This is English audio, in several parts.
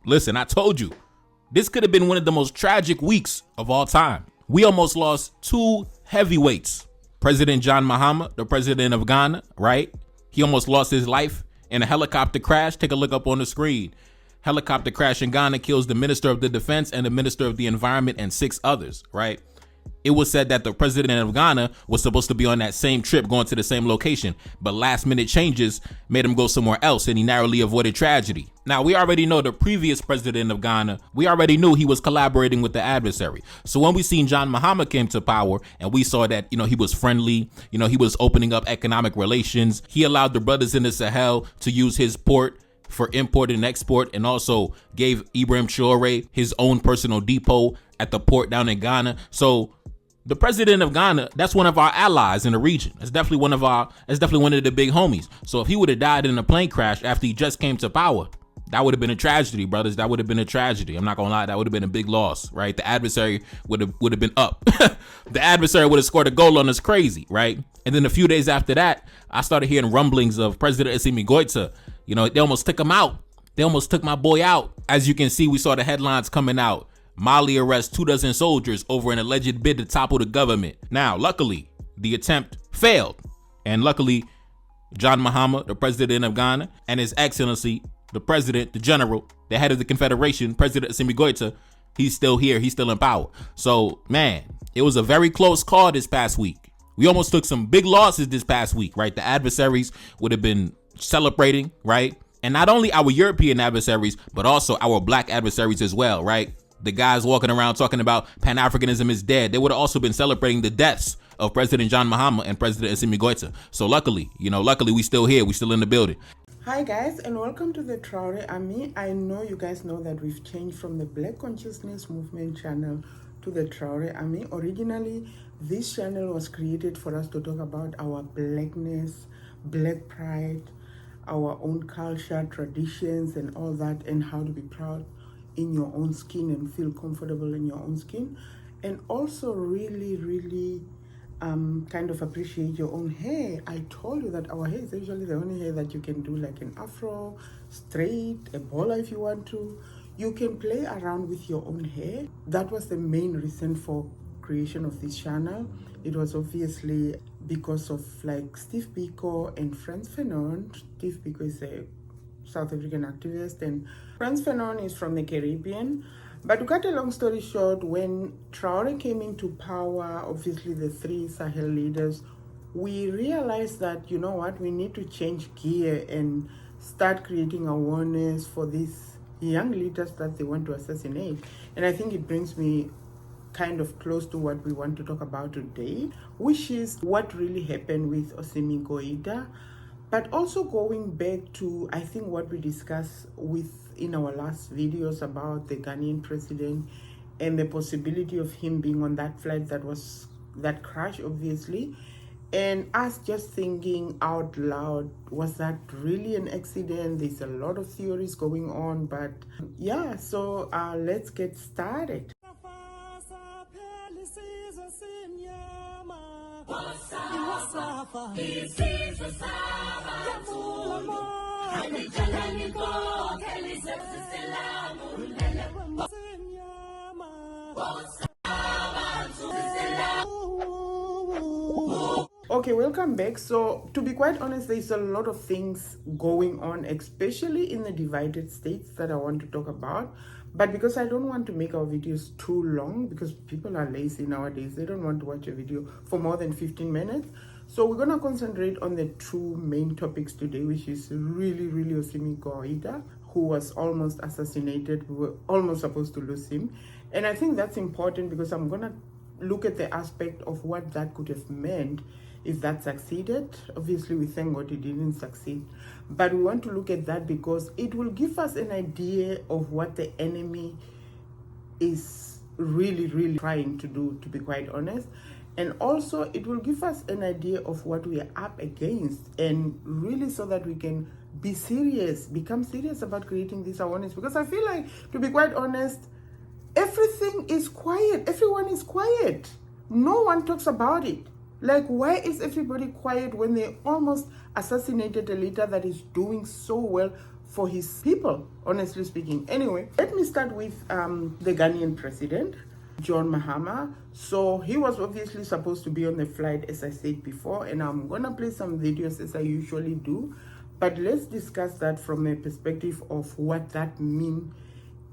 Listen, I told you, this could have been one of the most tragic weeks of all time. We almost lost two heavyweights. President John Mahama, the president of Ghana, right? He almost lost his life in a helicopter crash. Take a look up on the screen. Helicopter crash in Ghana kills the Minister of the Defense and the Minister of the Environment and 6 others, right? It was said that the president of Ghana was supposed to be on that same trip going to the same location, but last minute changes made him go somewhere else and he narrowly avoided tragedy. Now, we already know the previous president of Ghana, we already knew he was collaborating with the adversary. So when we seen John Mahama came to power and we saw that, he was friendly, he was opening up economic relations. He allowed the brothers in the Sahel to use his port for import and export, and also gave Ibrahim Traore his own personal depot at the port down in Ghana. So the president of Ghana, that's one of our allies in the region. That's definitely one of the big homies. So if he would have died in a plane crash after he just came to power, that would have been a tragedy, brothers. That would have been a tragedy. I'm not gonna lie, that would have been a big loss, right? The adversary would have been up. The adversary would have scored a goal on us crazy, right? And then a few days after that, I started hearing rumblings of President Assimi Goita. They almost took him out. They almost took my boy out. As you can see, we saw the headlines coming out. Mali arrests 24 soldiers over an alleged bid to topple the government. Now, luckily, the attempt failed. And luckily, John Mahama, the president of Ghana, and His Excellency, the president, the general, the head of the Confederation, President Assimi Goita, he's still here. He's still in power. So, man, it was a very close call this past week. We almost took some big losses this past week, right? The adversaries would have been celebrating, right? And not only our European adversaries, but also our black adversaries as well, right? The guys walking around talking about Pan-Africanism is dead. They would have also been celebrating the deaths of President John Mahama and President Assimi Goita. So luckily, we still here. We still in the building. Hi guys, and welcome to the Traore Army. I know you guys know that we've changed from the Black Consciousness Movement channel to the Traore Army. Originally, this channel was created for us to talk about our blackness, black pride, our own culture, traditions, and all that, and how to be proud in your own skin and feel comfortable in your own skin, and also really kind of appreciate your own hair. I told you that our hair is usually the only hair that you can do like an afro, straight, a bola if you want to. You can play around with your own hair. That was the main reason for creation of this channel. It was obviously because of like Steve Biko and Frantz Fanon. Steve Biko is a South African activist, and Frantz Fanon is from the Caribbean. But to cut a long story short, when Traore came into power, obviously the 3 Sahel leaders, we realized that, we need to change gear and start creating awareness for these young leaders that they want to assassinate. And I think it brings me kind of close to what we want to talk about today, which is what really happened with Assimi Goita. But also going back to, I think, what we discussed in our last videos about the Ghanaian president and the possibility of him being on that flight that crashed, obviously. And us just thinking out loud, was that really an accident? There's a lot of theories going on, but yeah, so let's get started. Okay, welcome back. So to be quite honest, there's a lot of things going on, especially in the divided states, that I want to talk about. But because I don't want to make our videos too long, because people are lazy nowadays, they don't want to watch a video for more than 15 minutes. So we're going to concentrate on the 2 main topics today, which is really Assimi Goita, who was almost assassinated. We were almost supposed to lose him. And I think that's important because I'm going to look at the aspect of what that could have meant if that succeeded. Obviously, we thank God it didn't succeed. But we want to look at that because it will give us an idea of what the enemy is really trying to do, to be quite honest. And also, it will give us an idea of what we are up against, and really so that we can become serious about creating this awareness. Because I feel like, to be quite honest, everything is quiet. Everyone is quiet. No one talks about it. Like, why is everybody quiet when they almost assassinated a leader that is doing so well for his people, honestly speaking. Anyway, let me start with the Ghanaian president, John Mahama. So he was obviously supposed to be on the flight, as I said before, and I'm gonna play some videos as I usually do, but let's discuss that from a perspective of what that means,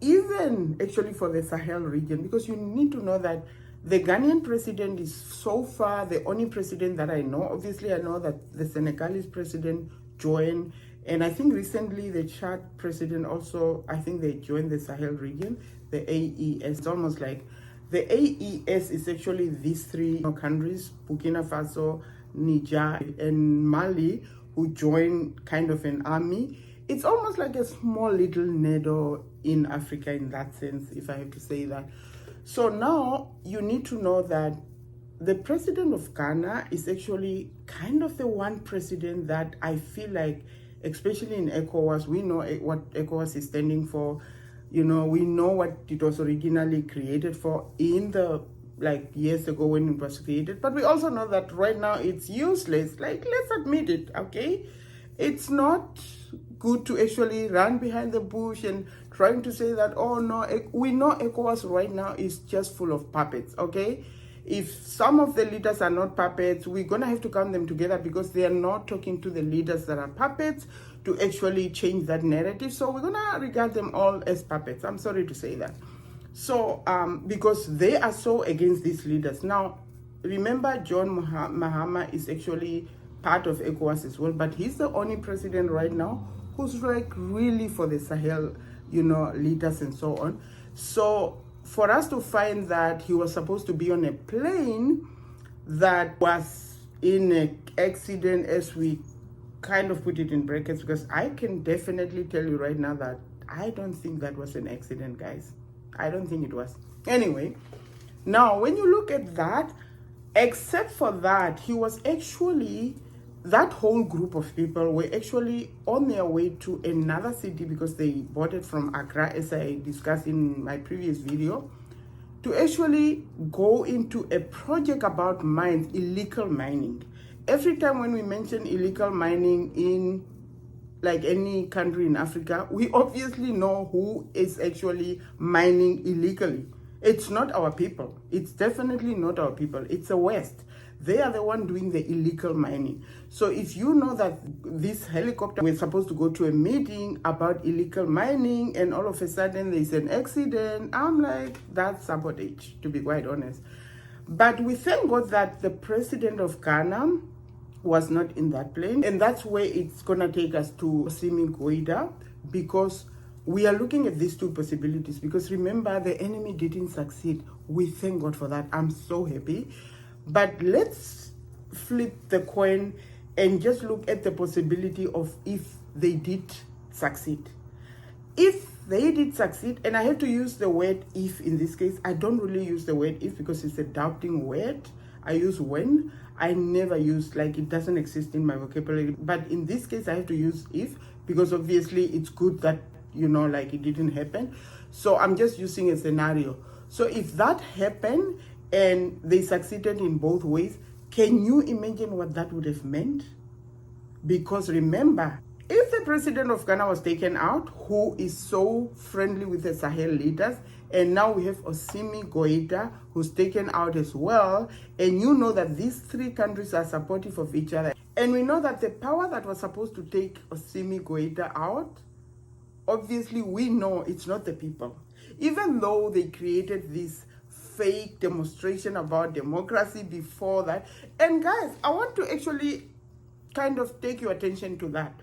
even actually for the Sahel region, because you need to know that the Ghanaian president is so far the only president that I know. Obviously, I know that the Senegalese president joined, and I think recently the Chad president also, I think they joined the Sahel region, the AES. It's almost like the AES is actually these three countries, Burkina Faso, Niger, and Mali, who joined kind of an army. It's almost like a small little NATO in Africa in that sense, if I have to say that. So now you need to know that the president of Ghana is actually kind of the one president that I feel like, especially in ECOWAS, we know what ECOWAS is standing for. You know, we know what it was originally created for in the years ago when it was created. But we also know that right now it's useless. Let's admit it, okay? It's not good to actually run behind the bush and trying to say that, oh no, we know ECOWAS right now is just full of puppets, okay? If some of the leaders are not puppets, we're gonna have to count them together because they are not talking to the leaders that are puppets to actually change that narrative. So we're gonna regard them all as puppets. I'm sorry to say that. So, because they are so against these leaders. Now, remember John Mahama is actually part of ECOWAS as well, but he's the only president right now who's really for the Sahel, leaders and so on. So for us to find that he was supposed to be on a plane that was in an accident, as we kind of put it in brackets, because I can definitely tell you right now that I don't think that was an accident, guys. I don't think it was. Anyway, now when you look at that, except for that, he was actually, that whole group of people were actually on their way to another city because they bought it from Accra, as I discussed in my previous video, to actually go into a project about mines, illegal mining. Every time when we mention illegal mining in any country in Africa, we obviously know who is actually mining illegally. It's not our people. It's definitely not our people. It's the West. They are the one doing the illegal mining. So if you know that this helicopter was supposed to go to a meeting about illegal mining and all of a sudden there's an accident, I'm like, that's sabotage, to be quite honest. But we thank God that the president of Ghana was not in that plane. And that's where it's going to take us to Assimi Goita, because we are looking at these two possibilities. Because remember, the enemy didn't succeed. We thank God for that. I'm so happy. But let's flip the coin and just look at the possibility of if they did succeed. If they did succeed, and I have to use the word if in this case, I don't really use the word if because it's a doubting word. I use when. I never use, it doesn't exist in my vocabulary. But in this case, I have to use if because obviously it's good that, it didn't happen. So I'm just using a scenario. So if that happened and they succeeded in both ways, can you imagine what that would have meant? Because remember, if the president of Ghana was taken out, who is so friendly with the Sahel leaders, and now we have Assimi Goita, who's taken out as well, and you know that these three countries are supportive of each other. And we know that the power that was supposed to take Assimi Goita out, obviously we know it's not the people. Even though they created this fake demonstration about democracy before that. And guys, I want to actually kind of take your attention to that.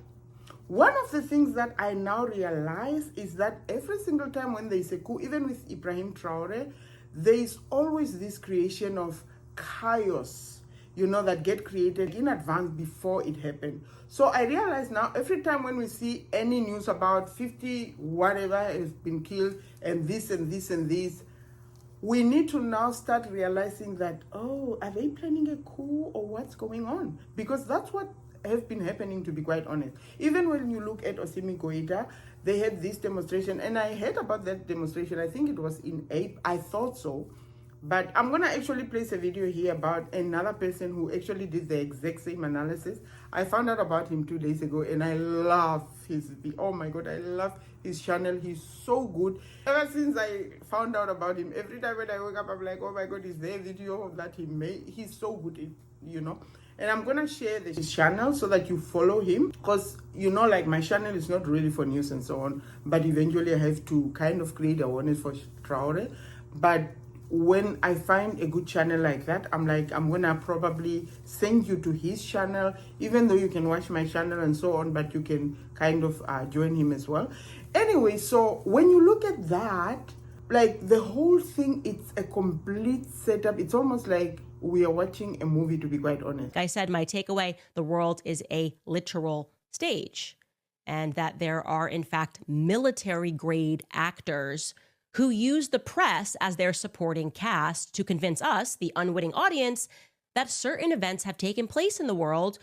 One of the things that I now realize is that every single time when there is a coup, even with Ibrahim Traore, there is always this creation of chaos, that get created in advance before it happened. So I realize now every time when we see any news about 50 whatever has been killed and this and this and this, we need to now start realizing that, oh, are they planning a coup or what's going on? Because that's what has been happening, to be quite honest. Even when you look at Assimi Goita, they had this demonstration, and I heard about that demonstration. I think it was in April. I thought so, But I'm gonna actually place a video here about another person who actually did the exact same analysis. I found out about him 2 days ago, and I love oh my god, I love his channel. He's so good. Ever since I found out about him, every time when I wake up, I'm like, oh my god, is there a video that he made? He's so good, you know. And I'm gonna share his channel so that you follow him, because you know, like, my channel is not really for news and so on, but eventually I have to kind of create awareness for Traore. But when I find a good channel like that, I'm like, I'm gonna probably send you to his channel, even though you can watch my channel and so on, but you can kind of join him as well. Anyway, so when you look at that, like, the whole thing, it's a complete setup. It's almost like we are watching a movie, to be quite honest. I said my takeaway, the world is a literal stage, and that there are, in fact, military-grade actors who use the press as their supporting cast to convince us, the unwitting audience, that certain events have taken place in the world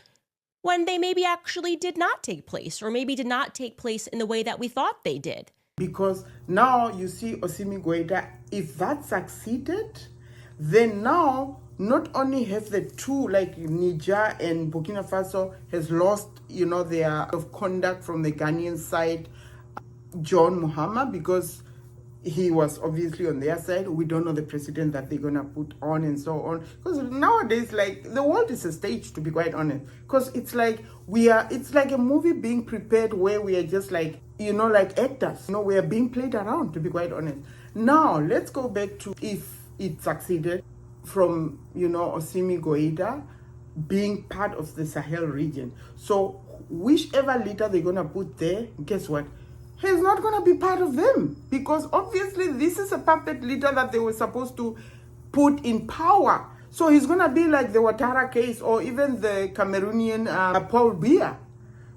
when they maybe actually did not take place, or maybe did not take place in the way that we thought they did. Because now you see Assimi Goita, if that succeeded, then now not only have the two, like Niger and Burkina Faso has lost, you know, their of conduct from the Ghanaian side, John Mahama, because he was obviously on their side. We don't know the president that they're gonna put on and so on. Because nowadays, like, the world is a stage, to be quite honest. Because it's like it's like a movie being prepared where we are just like, you know, like actors. You know, we are being played around, to be quite honest. Now, let's go back to if it succeeded from, you know, Assimi Goita being part of the Sahel region. So whichever leader they're gonna put there, guess what? He's not going to be part of them, because obviously this is a puppet leader that they were supposed to put in power. So he's going to be like the Ouattara case, or even the Cameroonian Paul Biya.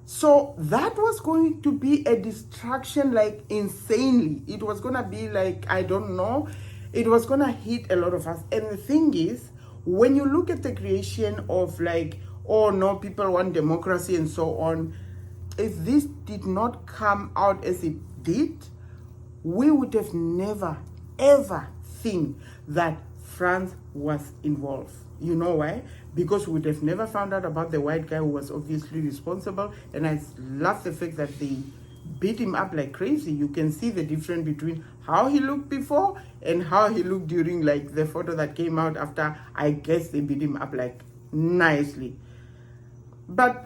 So that was going to be a distraction, like, insanely. It was going to be like, I don't know, it was going to hit a lot of us. And the thing is, when you look at the creation of, like, oh no, people want democracy and so on, if this did not come out as it did, we would have never, ever think that France was involved. You know why? Because we would have never found out about the white guy who was obviously responsible. And I love the fact that they beat him up like crazy. You can see the difference between how he looked before and how he looked during, like, the photo that came out after, I guess, they beat him up, like, nicely. But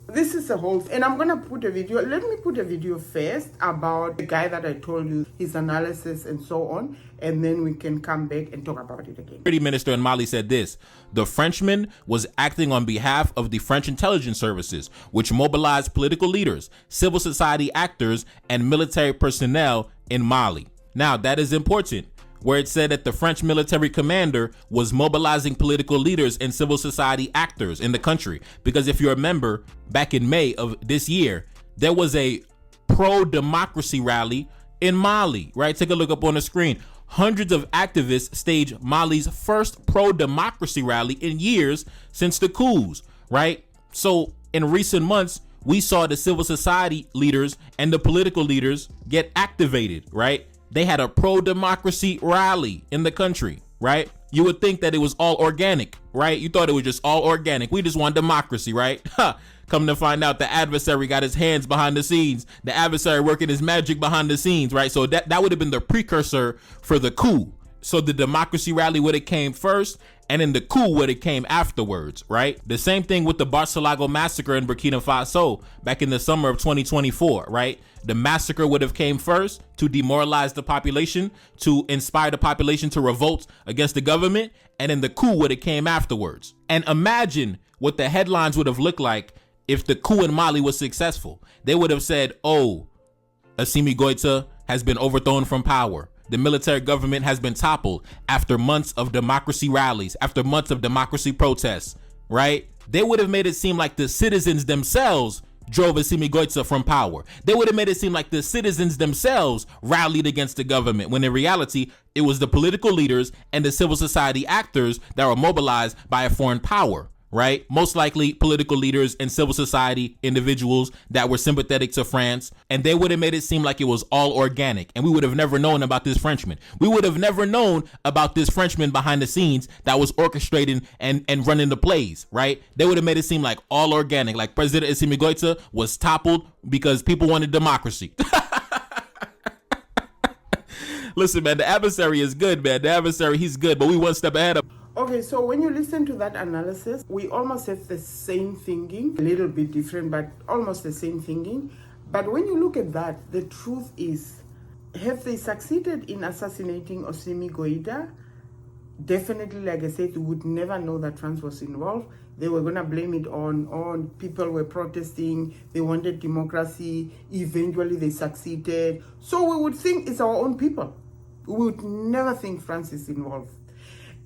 this is a whole, and I'm gonna put a video. Let me put a video first about the guy that I told you, his analysis and so on, and then we can come back and talk about it again. Security minister in Mali said this: the Frenchman was acting on behalf of the French intelligence services, which mobilized political leaders, civil society actors, and military personnel in Mali. Now, that is important, where it said that the French military commander was mobilizing political leaders and civil society actors in the country. Because if you remember, back in May of this year, there was a pro-democracy rally in Mali, right? Take a look up on the screen. Hundreds of activists staged Mali's first pro-democracy rally in years since the coups, right? So in recent months, we saw the civil society leaders and the political leaders get activated, right? They had a pro-democracy rally in the country, right? You would think that it was all organic, right? You thought it was just all organic. We just want democracy, right? Come to find out, the adversary got his hands behind the scenes. The adversary working his magic behind the scenes, right? So that would have been the precursor for the coup. So the democracy rally would have came first, and then the coup would have came afterwards, right? The same thing with the Barcelago massacre in Burkina Faso back in the summer of 2024, right? The massacre would have came first to demoralize the population, to inspire the population to revolt against the government, and then the coup would have came afterwards. And imagine what the headlines would have looked like if the coup in Mali was successful. They would have said, oh, Assimi Goita has been overthrown from power. The military government has been toppled after months of democracy rallies, after months of democracy protests, right? They would have made it seem like the citizens themselves drove Assimi Goita from power. They would have made it seem like the citizens themselves rallied against the government, when in reality, it was the political leaders and the civil society actors that were mobilized by a foreign power, right? Most likely political leaders and civil society individuals that were sympathetic to France, and they would have made it seem like it was all organic, and we would have never known about this Frenchman. We would have never known about this Frenchman behind the scenes that was orchestrating and running the plays, right? They would have made it seem like all organic, like President Assimi Goita was toppled because people wanted democracy. Listen, man, the adversary is good, man. The adversary, he's good, but we one step ahead of him. Okay, so when you listen to that analysis, we almost have the same thinking, a little bit different, but almost the same thinking. But when you look at that, the truth is, have they succeeded in assassinating Assimi Goita? Definitely, like I said, you would never know that France was involved. They were going to blame it on people were protesting. They wanted democracy. Eventually, they succeeded. So we would think it's our own people. We would never think France is involved.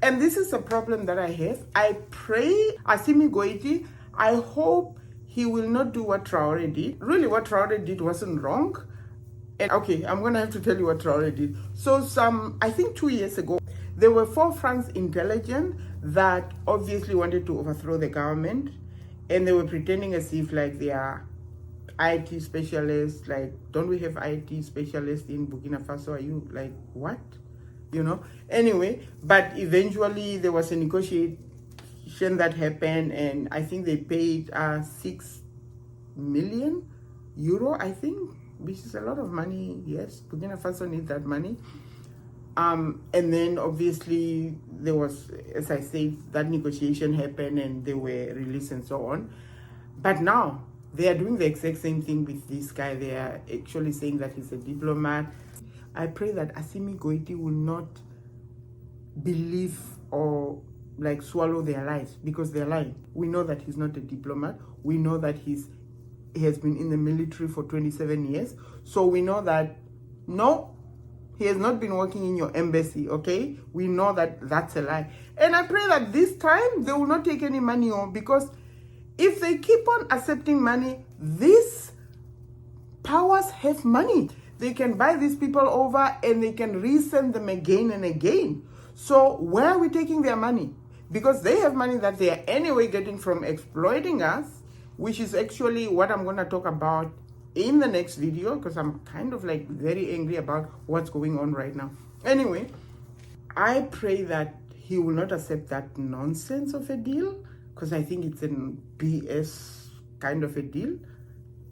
And this is a problem that I have. I pray Assimi Goita, I hope he will not do what Traore did. Really, what Traore did wasn't wrong. And okay, I'm going to have to tell you what Traore did. So I think 2 years ago, there were 4 France intelligence that obviously wanted to overthrow the government. And they were pretending as if like they are IT specialists. Like, don't we have IT specialists in Burkina Faso? Are you like, what? You know, anyway, but eventually there was a negotiation that happened, and I think they paid 6 million euro, I think, which is a lot of money. Yes, Burkina Faso needs that money. And then obviously there was, as I said, that negotiation happened and they were released and so on. But now they are doing the exact same thing with this guy. They are actually saying that he's a diplomat. I pray that Assimi Goita will not believe or like swallow their lies, because they're lying. We know that he's not a diplomat. We know that he has been in the military for 27 years. So we know that, no, he has not been working in your embassy, okay? We know that that's a lie. And I pray that this time they will not take any money on, because if they keep on accepting money, these powers have money. They can buy these people over and they can resend them again and again. So where are we taking their money? Because they have money that they are anyway getting from exploiting us, which is actually what I'm going to talk about in the next video, because I'm kind of like very angry about what's going on right now. Anyway, I pray that he will not accept that nonsense of a deal, because I think it's a BS kind of a deal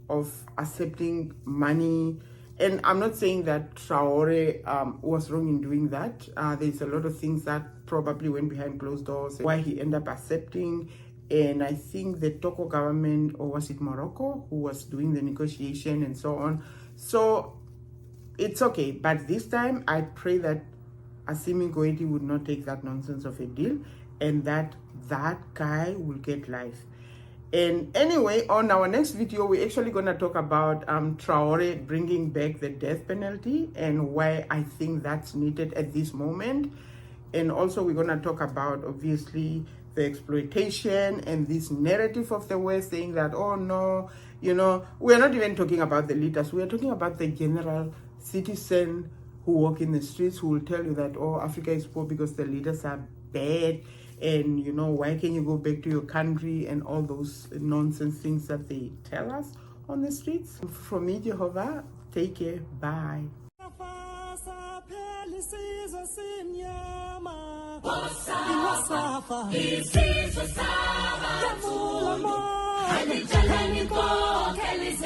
of accepting money. And I'm not saying that Traore was wrong in doing that. There's a lot of things that probably went behind closed doors, why he ended up accepting. And I think the Togo government, or was it Morocco, who was doing the negotiation and so on. So it's okay. But this time, I pray that Assimi Goita would not take that nonsense of a deal, and that guy will get life. And anyway, on our next video, we're actually going to talk about Traore bringing back the death penalty and why I think that's needed at this moment. And also we're going to talk about, obviously, the exploitation and this narrative of the West saying that, oh no, you know, we're not even talking about the leaders. We're talking about the general citizen who walk in the streets, who will tell you that, oh, Africa is poor because the leaders are bad. And, you know, why can you go back to your country, and all those nonsense things that they tell us on the streets. From me, Jehovah, take care. Bye. Kelly